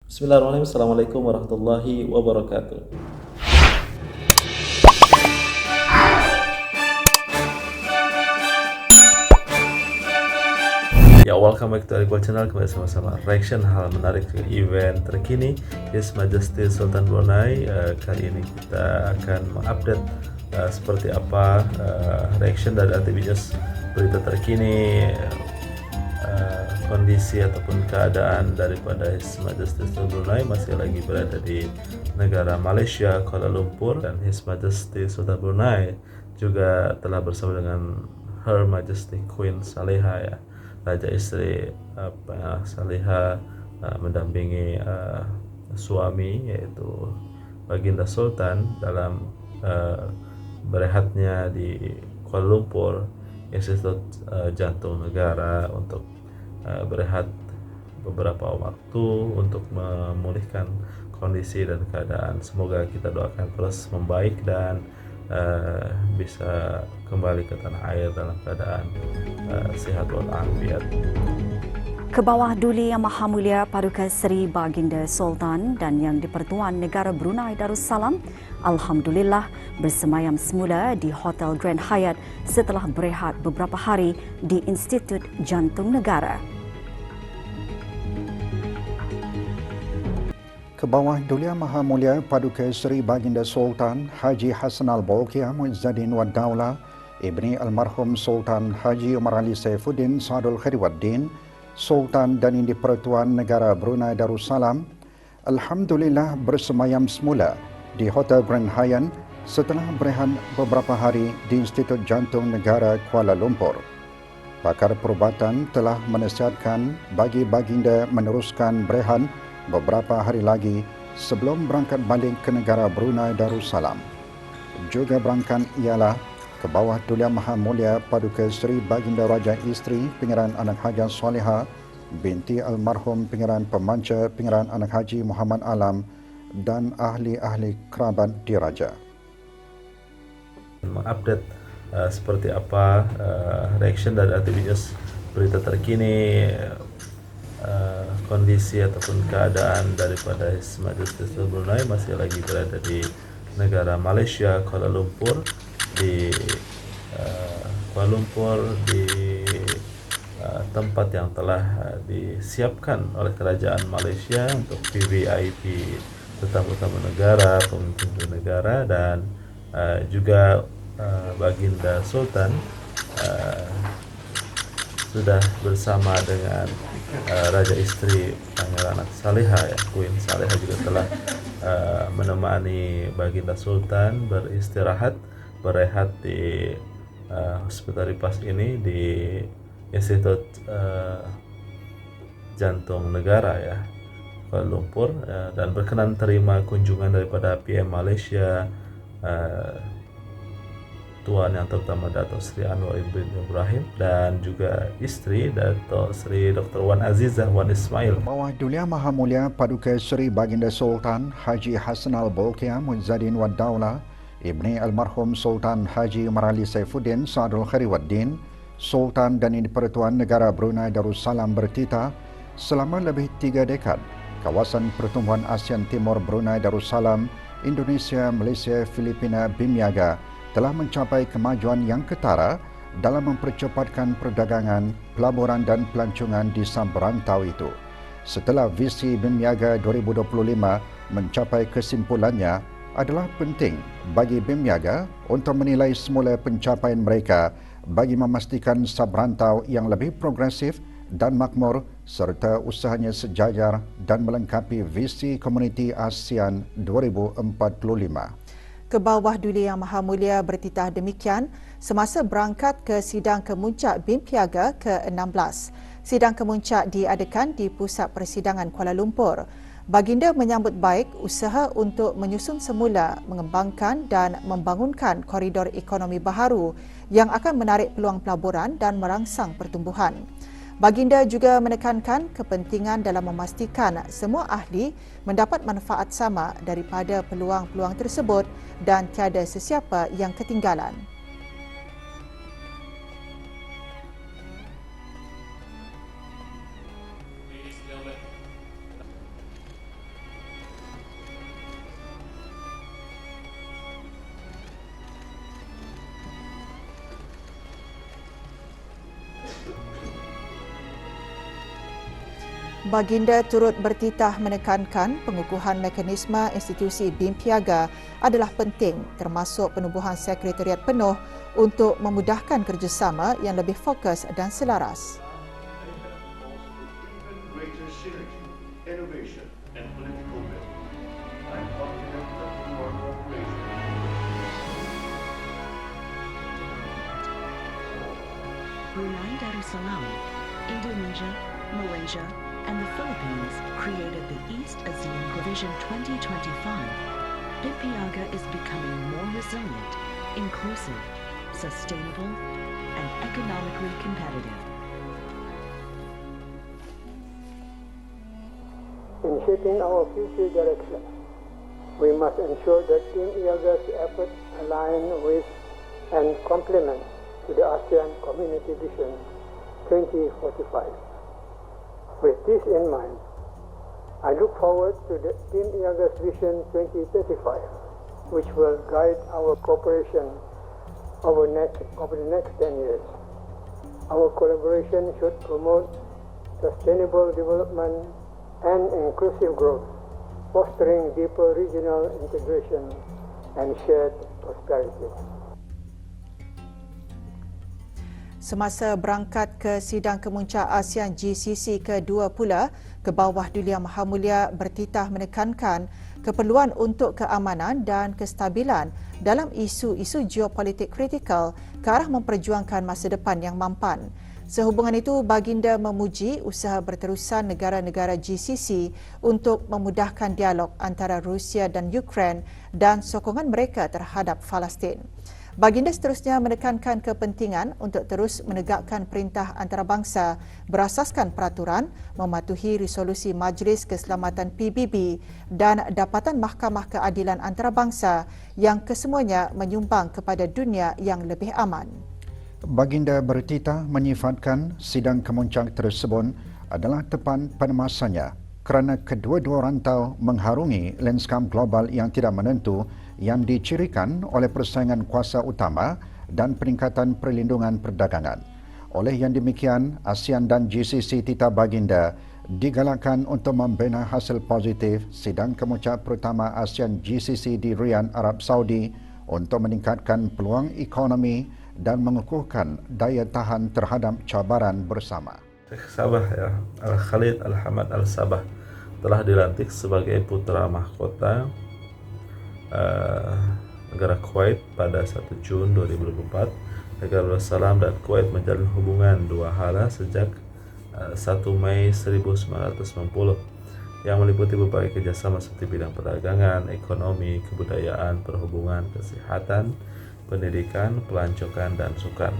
Bismillahirrahmanirrahim. Assalamualaikum warahmatullahi wabarakatuh. Ya, welcome back to Iqbal Channel. Kembali sama-sama reaction hal menarik ke event terkini His Majesty Sultan Brunei. Kali ini kita akan mengupdate seperti apa reaction dari RTB News, berita terkini, kondisi ataupun keadaan daripada His Majesty Sultan Brunei masih lagi berada di negara Malaysia, Kuala Lumpur, dan His Majesty Sultan Brunei juga telah bersama dengan Her Majesty Queen Saleha, ya, Raja Isteri Saleha, mendampingi suami yaitu Baginda Sultan dalam berehatnya di Kuala Lumpur, Institut Jantung Negara, untuk berehat beberapa waktu untuk memulihkan kondisi dan keadaan. Semoga kita doakan terus membaik dan bisa kembali ke tanah air dalam keadaan sihat walafiat. Ke bawah Duli Yang Maha Mulia Paduka Seri Baginda Sultan dan Yang di-Pertuan Negara Brunei Darussalam, alhamdulillah bersemayam semula di Hotel Grand Hyatt setelah berehat beberapa hari di Institut Jantung Negara. Ke bawah Duli Yang Maha Mulia Paduka Seri Baginda Sultan Haji Hassan Al-Bolkiah Muizzuddin Wad Daulah Ibni Almarhum Sultan Haji Umar Ali Saifuddin Saadul Khairuddin, Sultan dan Yang di-Pertuan Negara Brunei Darussalam, alhamdulillah bersemayam semula di Hotel Grand Hyatt setelah berehat beberapa hari di Institut Jantung Negara Kuala Lumpur. Pakar perubatan telah menasihatkan bagi baginda meneruskan berehat beberapa hari lagi sebelum berangkat balik ke negara Brunei Darussalam. Juga berangkat ialah ke bawah Duli Yang Maha Mulia Paduka Seri Baginda Raja Isteri Pangeran Anak Haji Saleha binti almarhum Pangeran Pemanca Pangeran Anak Haji Muhammad Alam dan ahli-ahli kerabat diraja. Mengupdate seperti apa reaction dari RTB News, berita terkini, kondisi ataupun keadaan daripada His Majesty Sultan Brunei masih lagi berada di negara Malaysia, Kuala Lumpur, di tempat yang telah disiapkan oleh kerajaan Malaysia untuk VVIP, tetamu-tamu negara, pemimpin negara, dan juga Baginda Sultan sudah bersama dengan Raja Isteri Pangeran Saleha, ya, Queen Saleha, juga telah menemani Baginda Sultan beristirahat, berehat di Hospital Ripas ini di Institut Jantung Negara, ya, Kuala Lumpur, dan berkenan terima kunjungan daripada PM Malaysia, Tuan Yang Terutama Dato' Sri Anwar bin Ibrahim, dan juga isteri Dato' Sri Dr. Wan Azizah Wan Ismail. Bawah Duli Yang Maha Mulia Paduka Seri Baginda Sultan Haji Hassan Al-Bolkiah Muizzuddin Wad Daulah Ibni Almarhum Sultan Haji Umar Ali Saifuddin Saadul Khairuddin, Sultan dan Yang di-Pertuan Negara Brunei Darussalam bertitah selama lebih 3 dekad kawasan pertumbuhan ASEAN Timur Brunei Darussalam, Indonesia, Malaysia, Filipina, BIMNIAGA telah mencapai kemajuan yang ketara dalam mempercepatkan perdagangan, pelaburan dan pelancongan di samberantau itu. Setelah visi BIMNIAGA 2025 mencapai kesimpulannya, adalah penting bagi BIMNIAGA untuk menilai semula pencapaian mereka bagi memastikan samberantau yang lebih progresif dan makmur serta usahanya sejajar dan melengkapi visi Komuniti ASEAN 2045. Ke bawah Duli Yang Maha Mulia bertitah demikian semasa berangkat ke sidang kemuncak BIMPIAGA ke-16. Sidang kemuncak diadakan di Pusat Persidangan Kuala Lumpur. Baginda menyambut baik usaha untuk menyusun semula, mengembangkan dan membangunkan koridor ekonomi baharu yang akan menarik peluang pelaburan dan merangsang pertumbuhan. Baginda juga menekankan kepentingan dalam memastikan semua ahli mendapat manfaat sama daripada peluang-peluang tersebut dan tiada sesiapa yang ketinggalan. Baginda turut bertitah menekankan pengukuhan mekanisme institusi BIM Piaga adalah penting termasuk penubuhan sekretariat penuh untuk memudahkan kerjasama yang lebih fokus dan selaras. Greater synergy, innovation, and political will. I am confident that through our cooperation, Brunei Darussalam, Indonesia, Malaysia, and the Philippines created the East ASEAN Provision 2025. BIM Piaga is becoming more resilient, inclusive, sustainable, and economically competitive. In shaping our future direction, we must ensure that Team IAGA's efforts align with and complement to the ASEAN Community Vision 2045. With this in mind, I look forward to the Team IAGA's Vision 2035, which will guide our cooperation over the next 10 years. Our collaboration should promote sustainable development and inclusive growth, fostering deeper regional integration and shared prosperity. Semasa berangkat ke sidang kemuncak ASEAN GCC kedua pula, Kebawah Duli Yang Maha Mulia bertitah menekankan keperluan untuk keamanan dan kestabilan dalam isu-isu geopolitik kritikal ke arah memperjuangkan masa depan yang mampan. Sehubungan itu, Baginda memuji usaha berterusan negara-negara GCC untuk memudahkan dialog antara Rusia dan Ukraine dan sokongan mereka terhadap Palestin. Baginda seterusnya menekankan kepentingan untuk terus menegakkan perintah antarabangsa berasaskan peraturan, mematuhi resolusi Majlis Keselamatan PBB dan dapatan Mahkamah Keadilan Antarabangsa yang kesemuanya menyumbang kepada dunia yang lebih aman. Baginda bertitah menyifatkan sidang kemuncak tersebut adalah tepat pada masanya kerana kedua-dua rantau mengharungi lanskap global yang tidak menentu yang dicirikan oleh persaingan kuasa utama dan peningkatan perlindungan perdagangan. Oleh yang demikian, ASEAN dan GCC titah Baginda digalakkan untuk membina hasil positif sidang kemuncak pertama ASEAN GCC di Riyadh, Arab Saudi untuk meningkatkan peluang ekonomi dan mengukuhkan daya tahan terhadap cabaran bersama. Sheikh Sabah ya, Al-Khalid Al-Hamad Al-Sabah telah dilantik sebagai putra mahkota negara Kuwait pada 1 Jun 2024. Negara Darussalam dan Kuwait menjalin hubungan dua hala sejak 1 Mei 1990 yang meliputi berbagai kerjasama seperti bidang perdagangan, ekonomi, kebudayaan, perhubungan, kesehatan, pendidikan, pelancongan, dan sukan.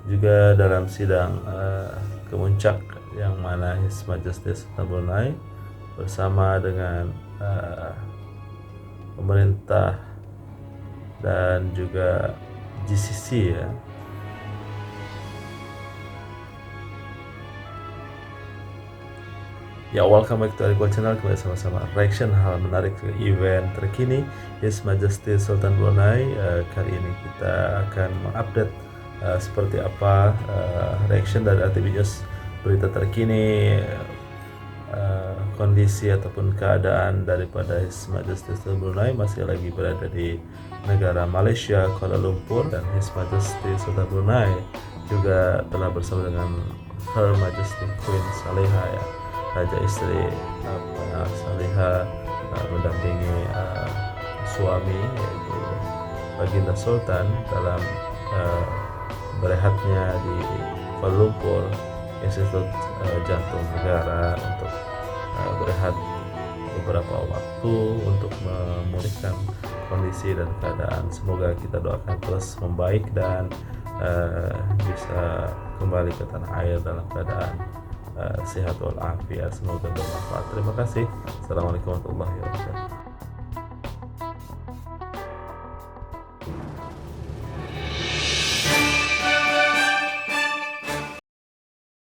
Juga dalam sidang kemuncak yang mana His Majesty Sultan Brunei bersama dengan pemerintah dan juga GCC ya, welcome back to Arikwa Channel. Kembali sama-sama reaction hal menarik ke event terkini His Majesty Sultan Brunei. Kali ini kita akan mengupdate seperti apa reaction dari RTV News, berita terkini, kondisi ataupun keadaan daripada His Majesty Sultan Brunei masih lagi berada di negara Malaysia, Kuala Lumpur, dan His Majesty Sultan Brunei juga telah bersama dengan Her Majesty Queen Saleha ya, Raja Isteri Saleha, mendampingi suami yaitu Baginda Sultan dalam berehatnya di Kuala Lumpur, Institut Jantung Negara, untuk berehat beberapa waktu untuk memulihkan kondisi dan keadaan. Semoga kita doakan terus membaik dan bisa kembali ke tanah air dalam keadaan sehat walafiat. Semoga bermanfaat. Terima kasih. Assalamualaikum warahmatullahi wabarakatuh.